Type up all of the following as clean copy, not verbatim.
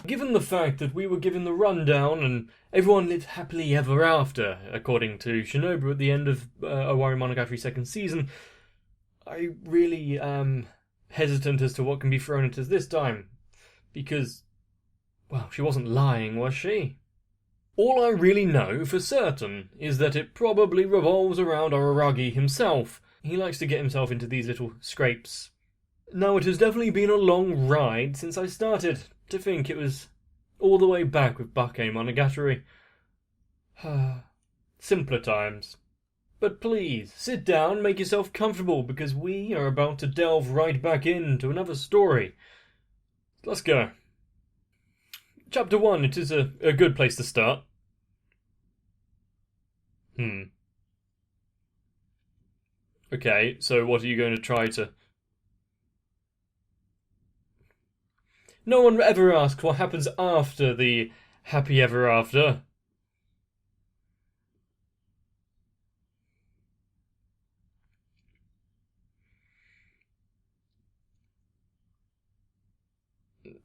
Given the fact that we were given the rundown and everyone lived happily ever after, according to Shinobu at the end of Owarimonogatari second season, I really am hesitant as to what can be thrown at us this time. Because, well, she wasn't lying, was she? All I really know for certain is that it probably revolves around Araragi himself. He likes to get himself into these little scrapes. Now, it has definitely been a long ride since I started. To think it was all the way back with Bakemonogatari. Simpler times. But please, sit down, make yourself comfortable, because we are about to delve right back into another story. Let's go. Chapter 1, it is a good place to start. Okay, so what are you going to try to... No one ever asked what happens after the happy ever after.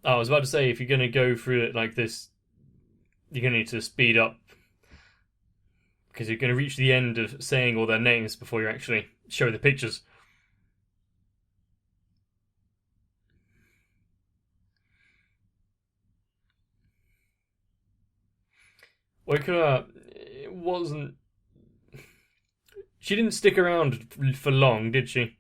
I was about to say, if you're going to go through it like this, you're going to need to speed up. Because you're going to reach the end of saying all their names before you actually show the pictures. Wakura, it wasn't... She didn't stick around for long, did she?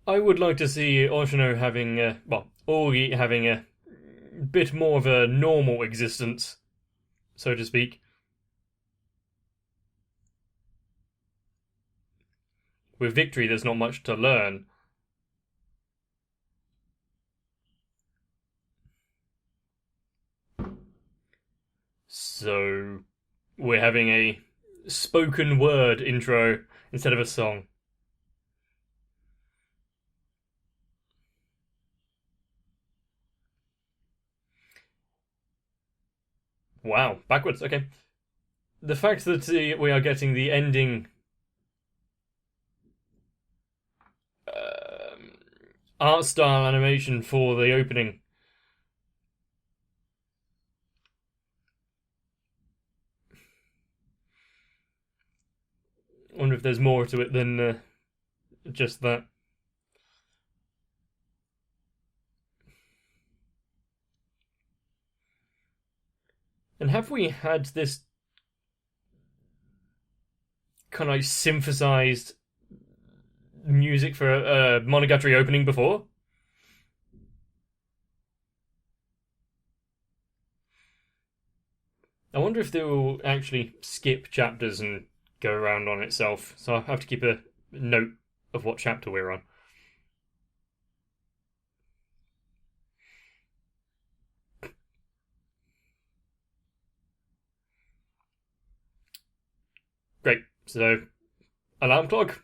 I would like to see Oshino having, Ori having a bit more of a normal existence, so to speak. With Victory, there's not much to learn. So, we're having a spoken word intro instead of a song. Wow, backwards, okay. The fact that we are getting the ending art style animation for the opening. I wonder if there's more to it than just that. And have we had this kind of like synthesized music for a Monogatari opening before? I wonder if they will actually skip chapters and go around on itself. So I'll have to keep a note of what chapter we're on. Great. So, alarm clock.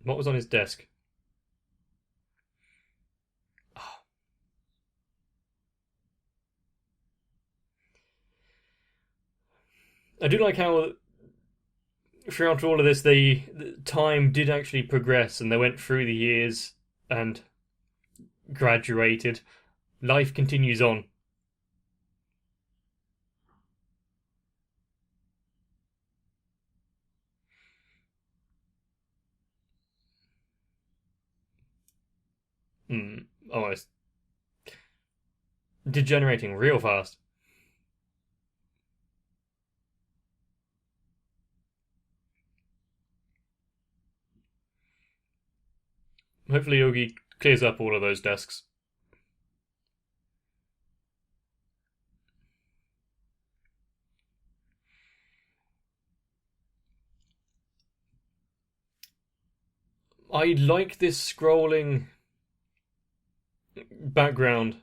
What was on his desk? I do like how throughout all of this, the time did actually progress, and they went through the years and graduated. Life continues on. Almost degenerating real fast. Hopefully, Yogi clears up all of those desks. I like this scrolling background,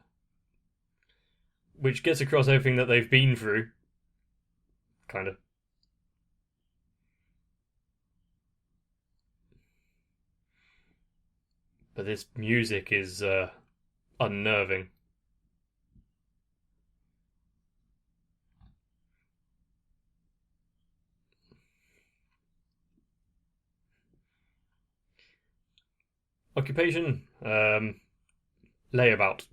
which gets across everything that they've been through. Kind of. But this music is unnerving. Occupation? Layabout.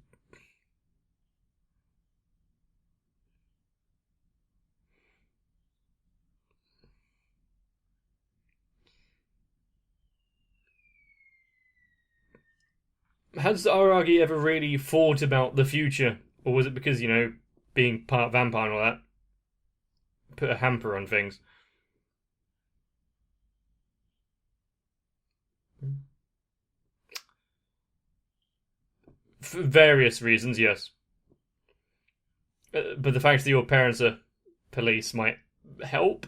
Has Aragi ever really thought about the future? Or was it because, being part vampire and all that, put a hamper on things? For various reasons, yes. But the fact that your parents are police might help.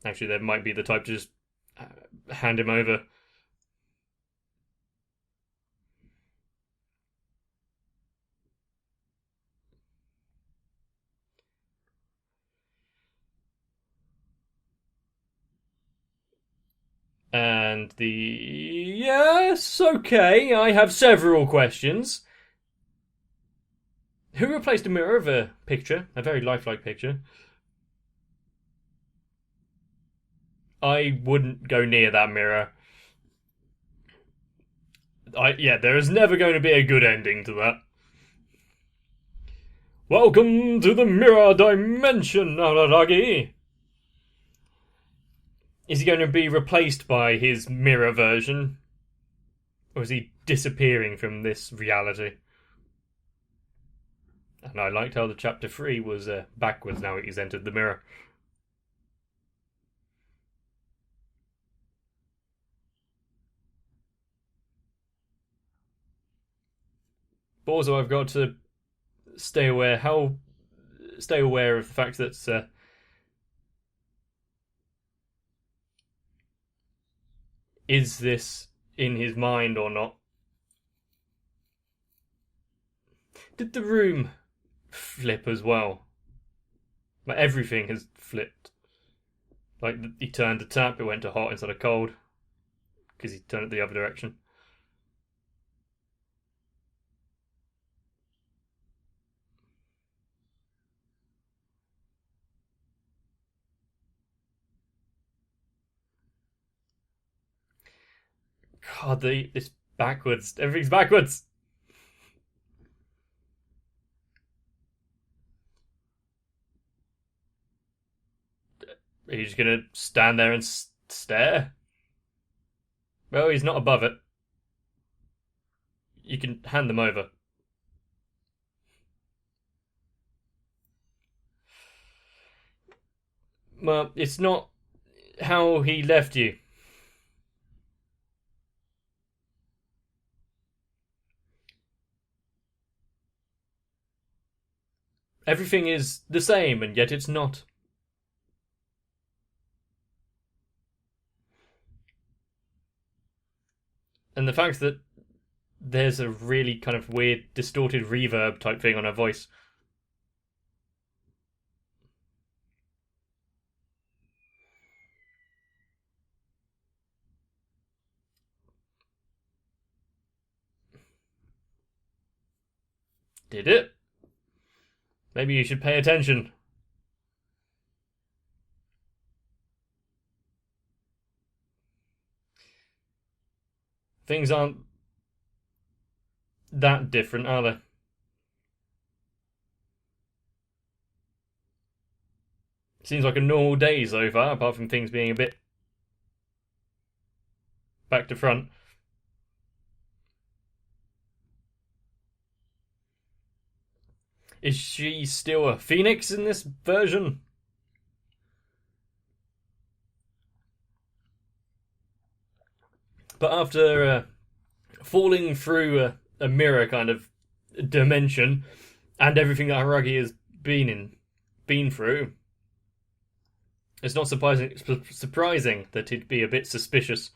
Actually, they might be the type to just hand him over. And yes, okay, I have several questions. Who replaced a mirror of a picture? A very lifelike picture. I wouldn't go near that mirror. There is never going to be a good ending to that. Welcome to the mirror dimension, Araragi. Is he going to be replaced by his mirror version? Or is he disappearing from this reality? And I liked how the chapter 3 was backwards now he's entered the mirror. But also I've got to stay aware of the fact that is this in his mind or not? Did the room flip as well? Like everything has flipped. Like he turned the tap, it went to hot instead of cold because he turned it the other direction. God, this backwards. Everything's backwards. Are you just gonna stand there and stare? Well, he's not above it. You can hand them over. Well, it's not how he left you. Everything is the same, and yet it's not. And the fact that there's a really kind of weird, distorted reverb type thing on her voice. Did it? Maybe you should pay attention. Things aren't that different, are they? Seems like a normal day so far, apart from things being a bit back to front. Is she still a phoenix in this version? But after falling through a mirror kind of dimension and everything that Haragi has been through, it's not surprising that he'd be a bit suspicious.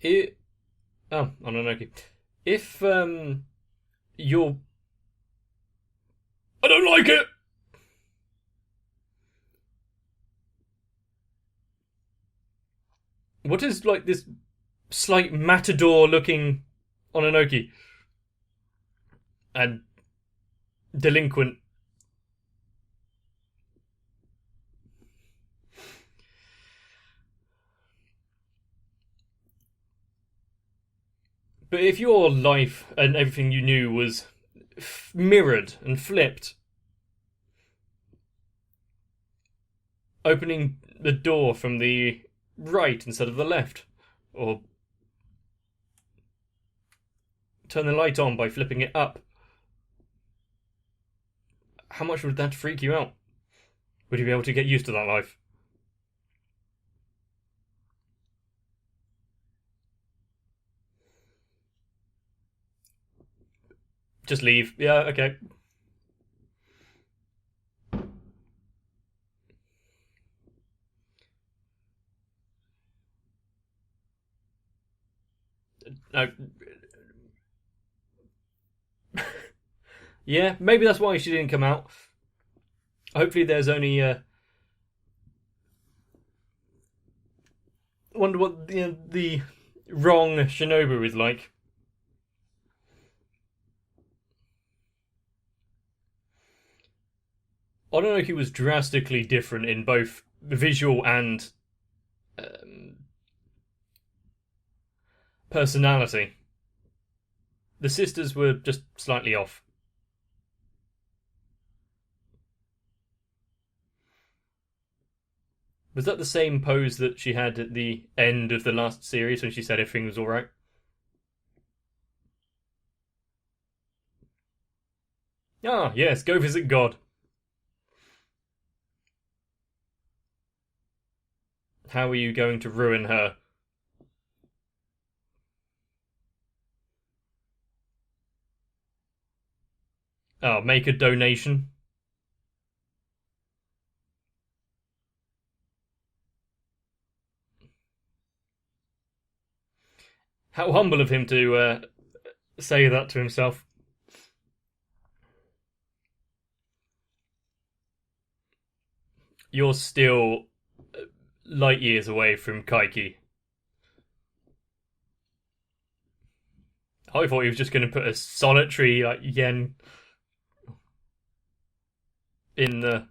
It, oh, Ononoki. If you're, I don't like it. What is like this slight matador-looking Ononoki and delinquent? But if your life and everything you knew was mirrored and flipped, opening the door from the right instead of the left, or turn the light on by flipping it up, how much would that freak you out? Would you be able to get used to that life? Just leave. Yeah, okay. No. Yeah, maybe that's why she didn't come out. Hopefully there's only wonder what the wrong Shinobu is like. I don't know if he was drastically different in both visual and um, personality. The sisters were just slightly off. Was that the same pose that she had at the end of the last series when she said everything was alright? Ah, yes, go visit God. How are you going to ruin her? Oh, make a donation. How humble of him to say that to himself. You're still light years away from Kaiki. I thought he was just going to put a solitary yen in the.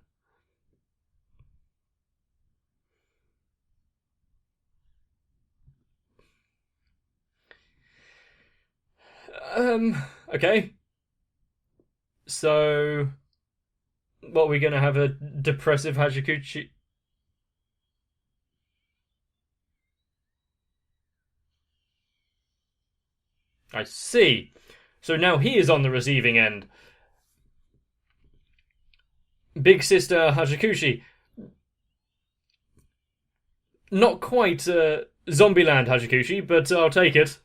Okay. So, what are we going to have a depressive Hashiguchi? I see. So now he is on the receiving end. Big sister Hashikushi. Not quite Zombieland Hashikushi, but I'll take it.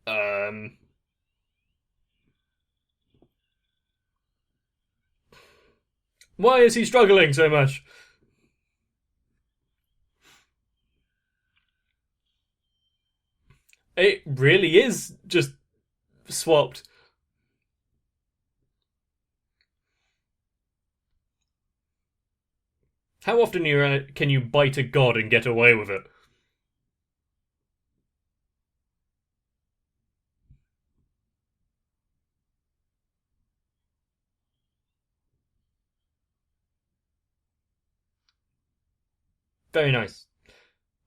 Um. Why is he struggling so much? It really is just swapped. How often can you bite a god and get away with it? Very nice.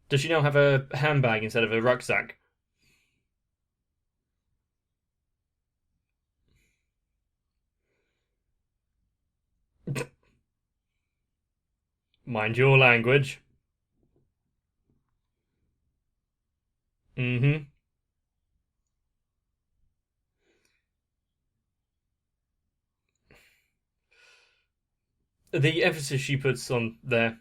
Does she now have a handbag instead of a rucksack? Mind your language. Mm-hmm. The emphasis she puts on there.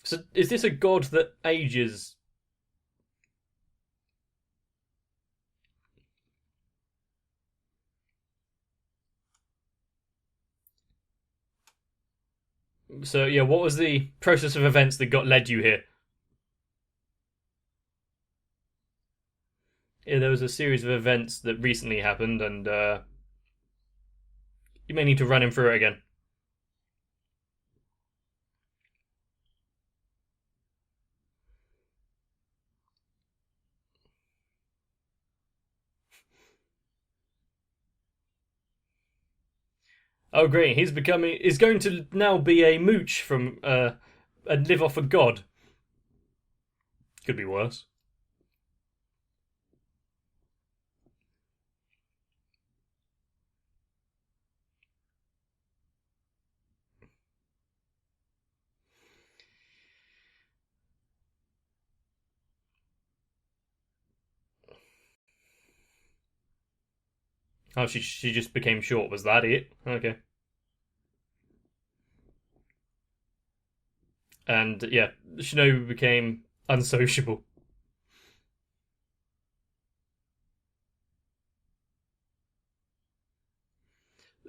So, is this a god that ages? So yeah, what was the process of events that got led you here? Yeah, there was a series of events that recently happened, and you may need to run him through it again. Oh, great! He's going to now be a mooch from and live off a god. Could be worse. Oh, she just became short. Was that it? Okay. And yeah, Shinobu became unsociable.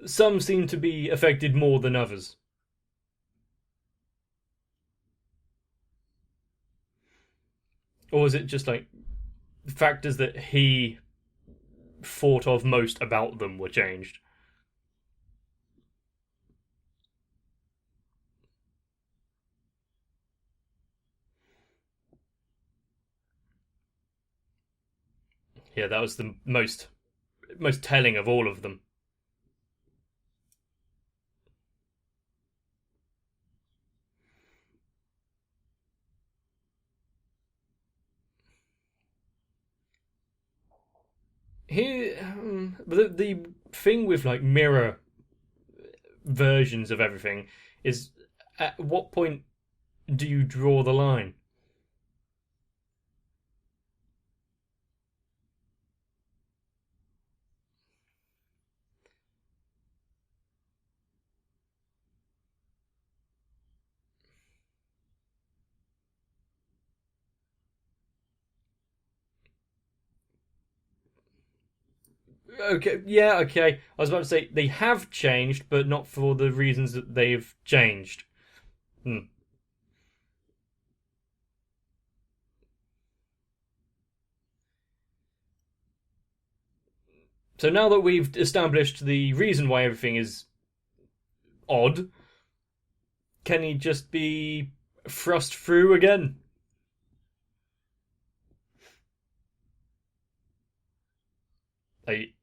Some seem to be affected more than others. Or was it just like factors that he thought of most about them were changed? Yeah, that was the most telling of all of them. Here, the thing with like mirror versions of everything is at what point do you draw the line? Okay, yeah, okay. I was about to say they have changed, but not for the reasons that they've changed. Hmm. So now that we've established the reason why everything is odd, can he just be thrust through again? Like,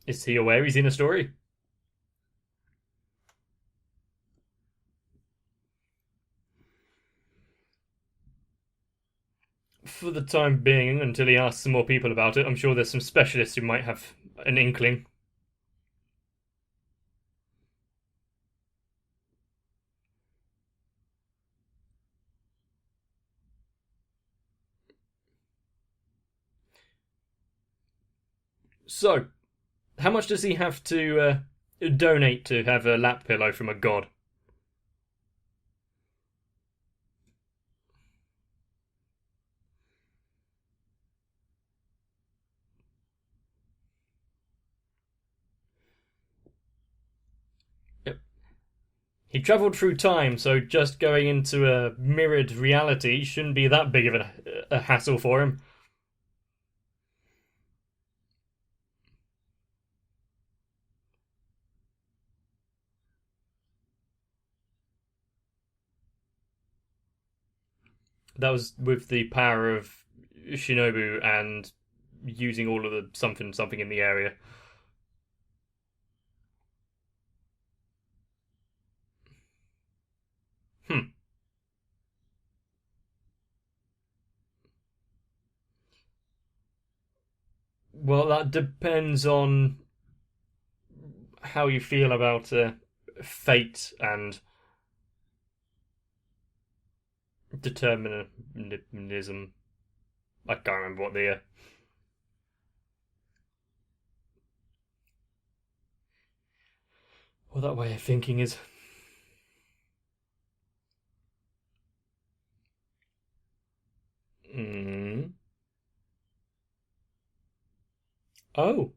is he aware he's in a story? For the time being, until he asks some more people about it, I'm sure there's some specialists who might have an inkling. So, how much does he have to donate to have a lap pillow from a god? Yep. He travelled through time, so just going into a mirrored reality shouldn't be that big of a hassle for him. That was with the power of Shinobu and using all of the something in the area. Hmm. Well, that depends on how you feel about fate and determinism. I can't remember what the what that way of thinking is. Mm. Oh,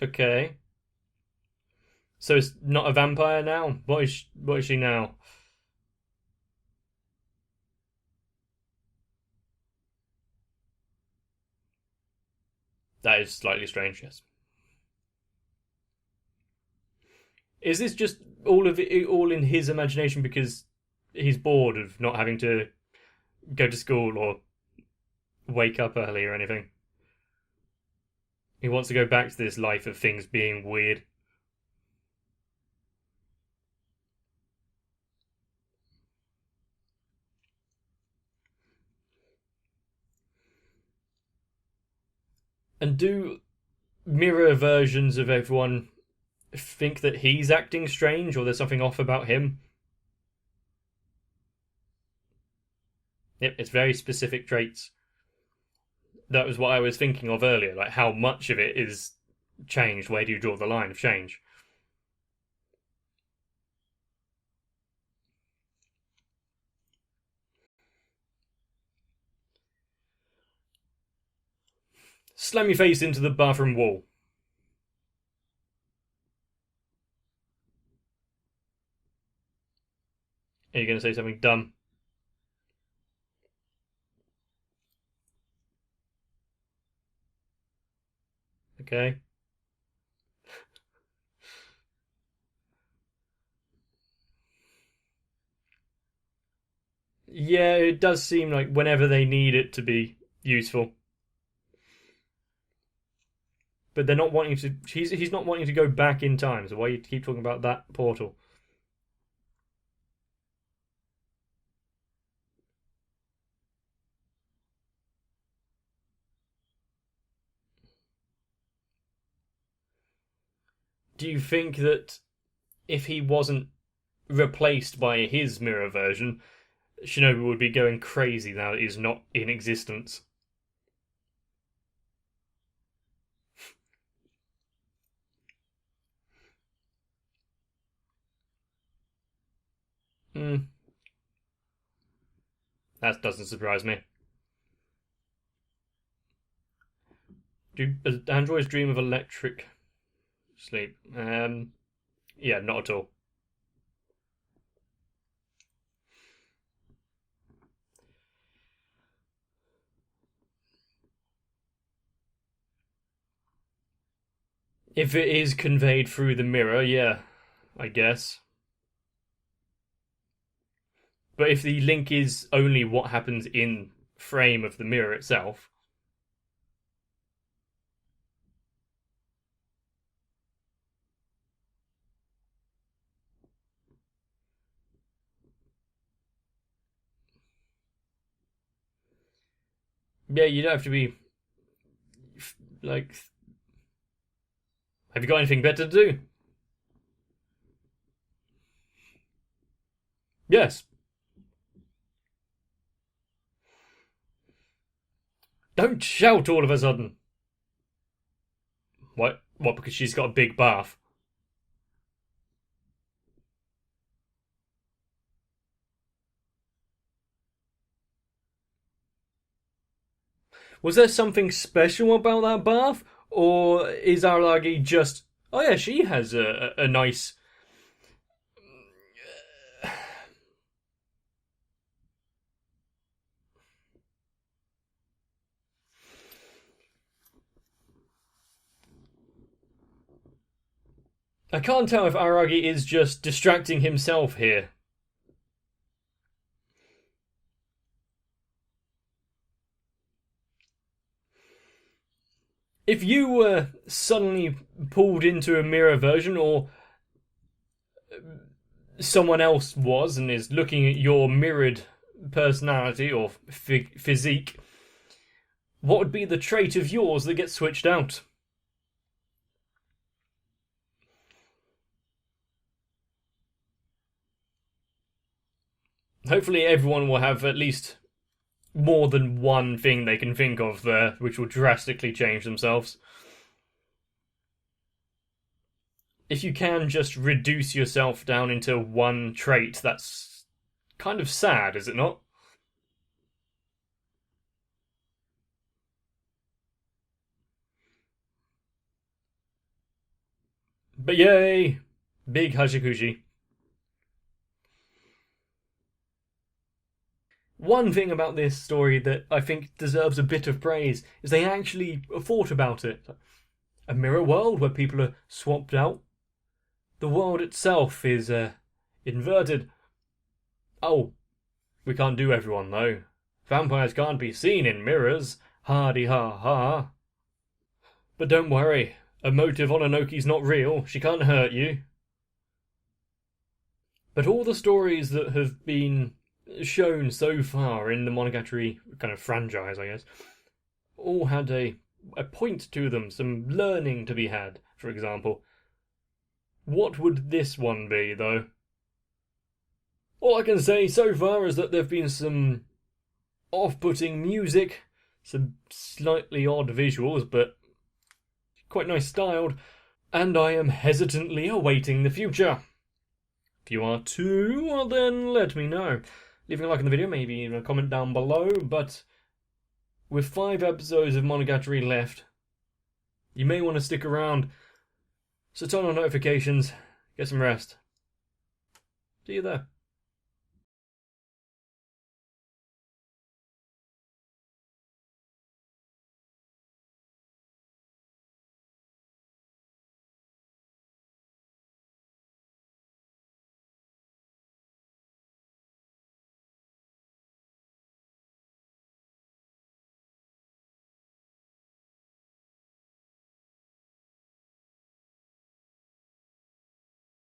okay. So it's not a vampire now? What is she now? That is slightly strange, yes. Is this just all of it all in his imagination because he's bored of not having to go to school or wake up early or anything? He wants to go back to this life of things being weird. And do mirror versions of everyone think that he's acting strange or there's something off about him? Yep, it's very specific traits. That was what I was thinking of earlier, like how much of it is changed. Where do you draw the line of change? Slam your face into the bathroom wall. Are you going to say something dumb? Okay. Yeah, it does seem like whenever they need it to be useful. But they're not wanting to. He's not wanting to go back in time. So why you keep talking about that portal? Do you think that if he wasn't replaced by his mirror version, Shinobu would be going crazy now that he's not in existence? Hmm, that doesn't surprise me. Do androids dream of electric sleep? Yeah, not at all. If it is conveyed through the mirror, yeah, I guess. But if the link is only what happens in frame of the mirror itself, yeah, you'd have to be like, have you got anything better to do? Yes. Don't shout all of a sudden. What? What? Because she's got a big bath. Was there something special about that bath, or is Arlagi just? Oh yeah, she has a nice. I can't tell if Aragi is just distracting himself here. If you were suddenly pulled into a mirror version, or someone else was and is looking at your mirrored personality or physique, what would be the trait of yours that gets switched out? Hopefully, everyone will have at least more than one thing they can think of there, which will drastically change themselves. If you can just reduce yourself down into one trait, that's kind of sad, is it not? But yay! Big hashikushi. One thing about this story that I think deserves a bit of praise is they actually thought about it. A mirror world where people are swapped out. The world itself is inverted. Oh, we can't do everyone though. Vampires can't be seen in mirrors. Hardy ha ha. But don't worry, Emotive Ononoki's not real. She can't hurt you. But all the stories that have been shown so far in the Monogatari kind of franchise, I guess, all had a point to them, some learning to be had, for example. What would this one be, though? All I can say so far is that there have been some off-putting music, some slightly odd visuals, but quite nice styled, and I am hesitantly awaiting the future. If you are too, well then let me know. Leaving a like on the video, maybe even a comment down below, but with 5 episodes of Monogatari left, you may want to stick around, so turn on notifications, get some rest. See you there.